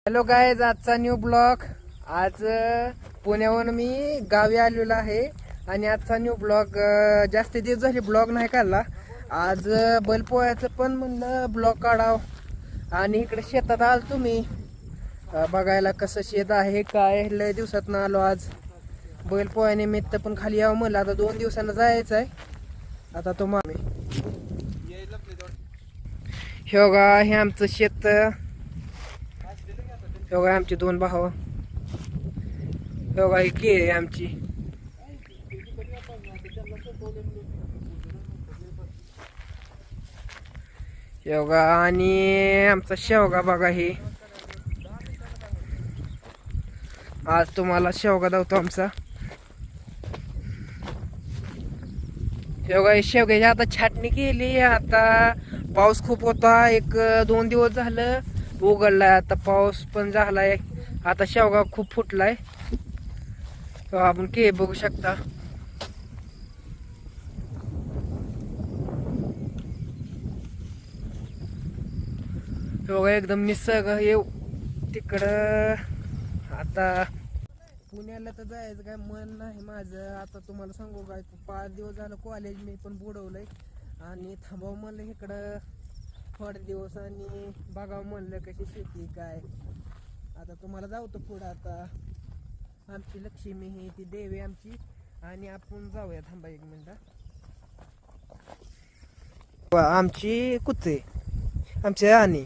Hello guys, आजचा new blog. आज पुण्याहून मी गावी आलेलो आहे आणि आजचा न्यू ब्लॉग जास्त दिवस झाले ब्लॉग नाही काढला. आज बैलपोळ्याचं पण म्हणलं ब्लॉग काढाव आणि इकडे शेतात आलो तुम्ही बघायला कसं शेत आहे काय. लय दिवसात ना आलो आज बैलपोळ्यानिमित्त पण खाली यावं म्हणलं. आता 2 दिवसांना जायचं आहे. आता तुम्हाला हे बघा, हे आमचं शेत. हे बघा आमचे 2 भाऊ. हे बघा ही केळी आहे आमची. हे बघा आणि आमचा शेवगा बघा. हे आज तुम्हाला शेवगा दावतो आमचा. हे बघा शेवग्याची आता छाटणी केली. आता पाऊस खूप होता, 1-2 दिवस झालं उघडलाय. आता पाऊस पण झालाय. आता शेवगा खूप फुटलाय. आपण के बघू शकता. बघा एकदम निसर्ग येऊ तिकडं. आता पुण्याला तर जायचं काय मन नाही माझं. आता तुम्हाला सांगू काय, 5 दिवस झालं कॉलेज मी पण बुडवलंय आणि थांबावं म्हणलं इकडं थोडे दिवस आणि बघावं म्हणलं कशी शेती काय. आता तुम्हाला जाऊतो पुढं. आता आमची लक्ष्मी ही ती देवी आमची आणि आपण जाऊया. थांबा 1 मिनिट. आमची कुत्रे आमचे आणि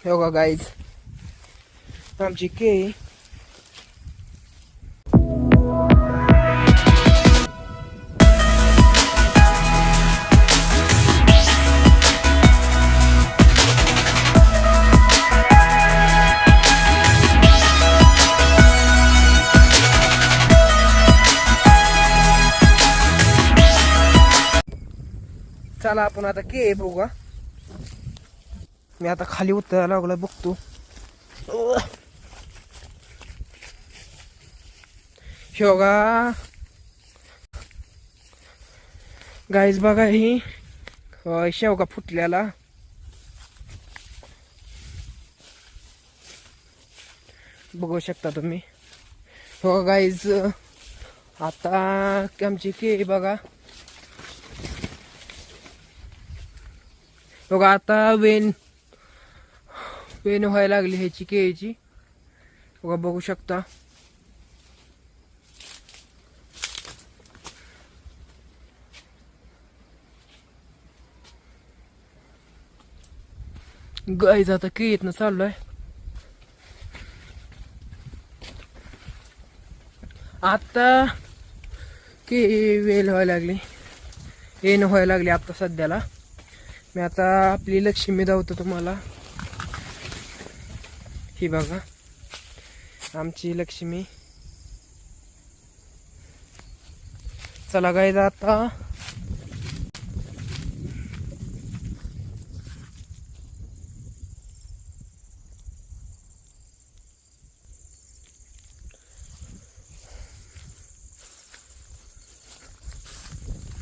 हे बघा गाईज आमची केळी. चला आपण आता केळी बघू. मी आता खाली उतरायला लागलो बघतो. शेवगा गाईज बघा, ही शेवगा फुटल्याला. बघू शकता तुम्ही. हो गाईज, आता आमची केळी बघा. बघा आता वेन व्हायला लागली ह्याची केळीची. बघा बघू शकता. गाईज आता केळीतनं चाललोय. आता केळी वेल व्हायला लागली, वेन व्हायला लागली आता सध्याला. मी आता आपली लक्ष्मी दावतो तुम्हाला. ही बघा आमची लक्ष्मी. चला गाईज आता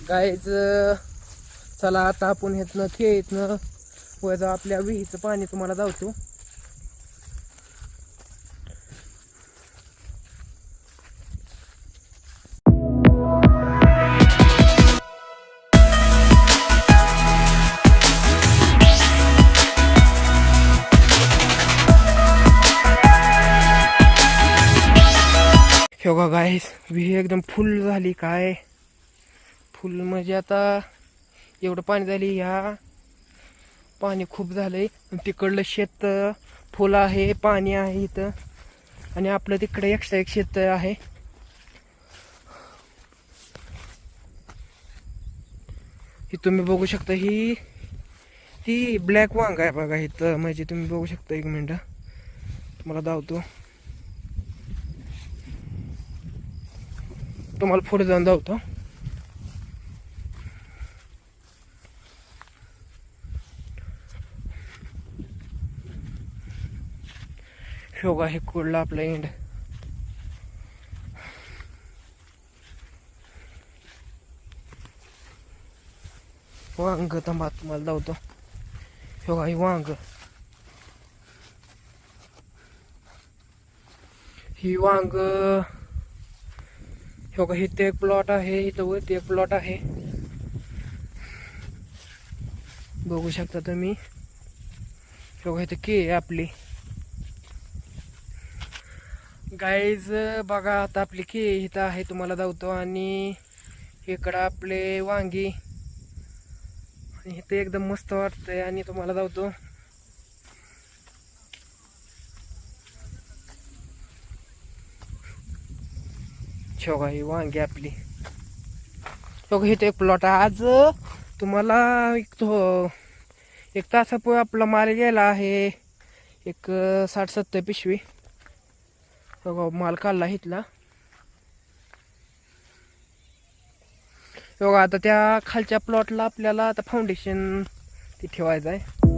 गाईज, चला आता आपण ह्यातनं खेळतनं वजा आपल्या विहीचं पाणी तुम्हाला दावतो. हे बघा गाईज, विहीर एकदम फुल झाली. काय फुल म्हणजे आता एवढं पाणी झाली. ह्या पाणी खूप झालंय. तिकडलं शेत फुल आहे, पाणी आहे इथं आणि आपलं तिकडे एक्स्ट्रा एक शेत आहे. ही तुम्ही बघू शकता. ही ती ब्लॅक वांग आहे बघा इथं. म्हणजे तुम्ही बघू शकता. 1 मिनिट तुम्हाला दावतो. तुम्हाला पुढे जाऊन दावतो. शेवगा हे कुडला आपला एंड. वांग थांबा तुम्हाला धावतो. हे बघा, ही वांग, ही वांग, हे बघा, इथे एक प्लॉट आहे, इथं वरती एक प्लॉट आहे, बघू शकता तुम्ही. हे बघा, इथे के आपली गाईज. बघा आता आपली के इथं आहे, तुम्हाला धावतो. आणि इकडं आपले वांगी, आणि इथे एकदम मस्त वाटतंय आणि तुम्हाला धावतो. शेवगा ही वांगी आपली. शेवगा इथे एक प्लॉट आहे. आज तुम्हाला एक तासापूर्वी आपला माल गेला आहे, एक 60-70 पिशवी माल काढला इथला. बघा आता त्या खालच्या प्लॉटला आपल्याला आता फाउंडेशन ते ठेवायचं आहे.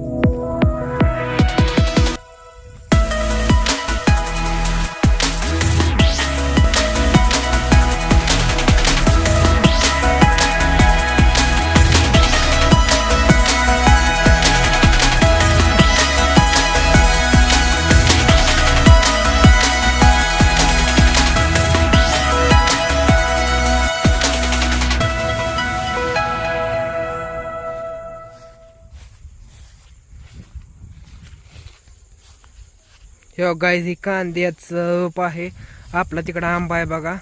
हे गाईज, ही कांद्याचं रोप आहे. आपला तिकडं आंबा आहे बघा,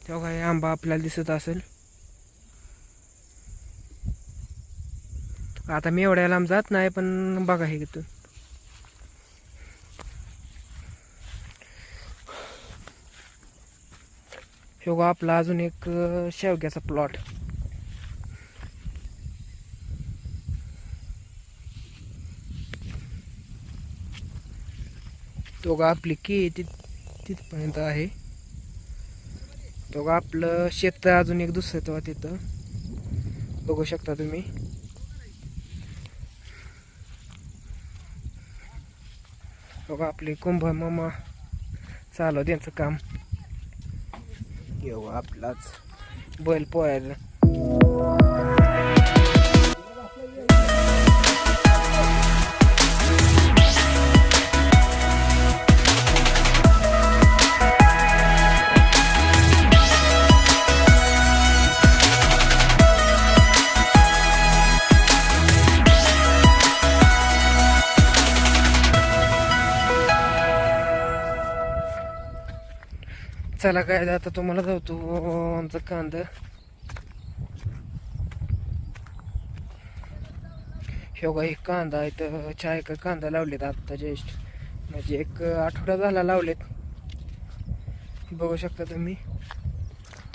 तेव्हा काही आंबा आपल्याला दिसत असेल. आता मी एवढ्या लांब जात नाही, पण बघा हे इथून. हे बघा आपला अजून एक शेवग्याचा प्लॉट. तो का आपली की तिथपर्यंत आहे. तो का आपलं शेत अजून एक दुसरं तेव्हा तिथं बघू शकता तुम्ही. बघा आपली कुंभ मामा चालू त्यांचं काम. येऊ आपलाच बैल पोहायला. चला काय आता तुम्हाला जातो आमचा कांदा. हे बघा, एक कांदा इथं 4 एकर कांदा लावलेत आता जस्ट, म्हणजे एक आठवडा झाला लावलेत, बघू शकता तुम्ही.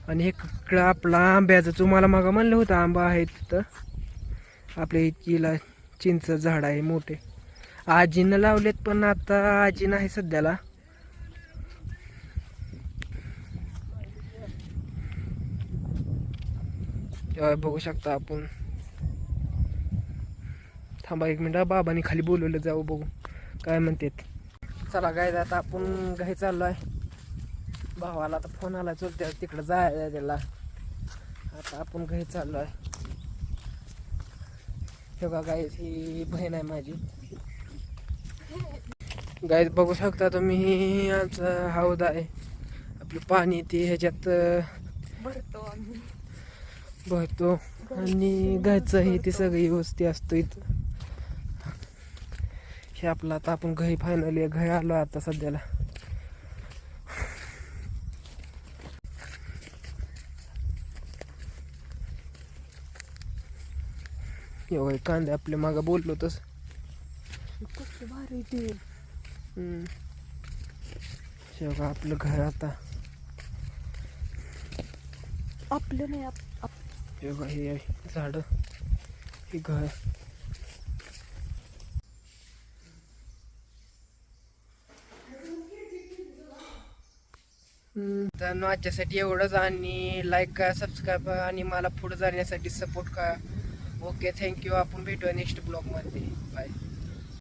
आणि इकडं आपला आंब्याचं तुम्हाला मागं म्हणलं होतं आंबा आहे तिथं. आपल्या इथला चिंच झाड आहे मोठे, आजीनं लावलेत, पण आता आजी नाही सध्याला. बघू शकता आपण. थांबा 1 मिनिट, बाबांनी खाली बोलवलं, जाऊ बघू काय म्हणतात. चला काय आता आपण घाई चाललो आहे. भावाला आता फोन आला, चलते तिकडं जायला त्याला. आता आपण घाई चाललो आहे. हे बघा गाय, ही बहीण आहे माझी. गाय बघू शकता तुम्ही, आमचा हौद आहे. आपलं पाणी ते ह्याच्यात भरतो आणि गायचं हे ते सगळी व्यवस्थित असतो इथं. हे आपलं आता आपण घरी फायनली घरी आलो आता सध्याला. एवढे कांदे आपल्या मागं बोललो तस भारी ते. शेवगा आपलं घर आता आपलं नाही. शेवगा हे झाड, हे घर. तर आजच्यासाठी एवढंच. आणि लाईक करा, सबस्क्राईब करा आणि मला पुढे जाण्यासाठी सपोर्ट करा. Okay, thank you. आपण भेटूया नेक्स्ट ब्लॉगमध्ये. बाय.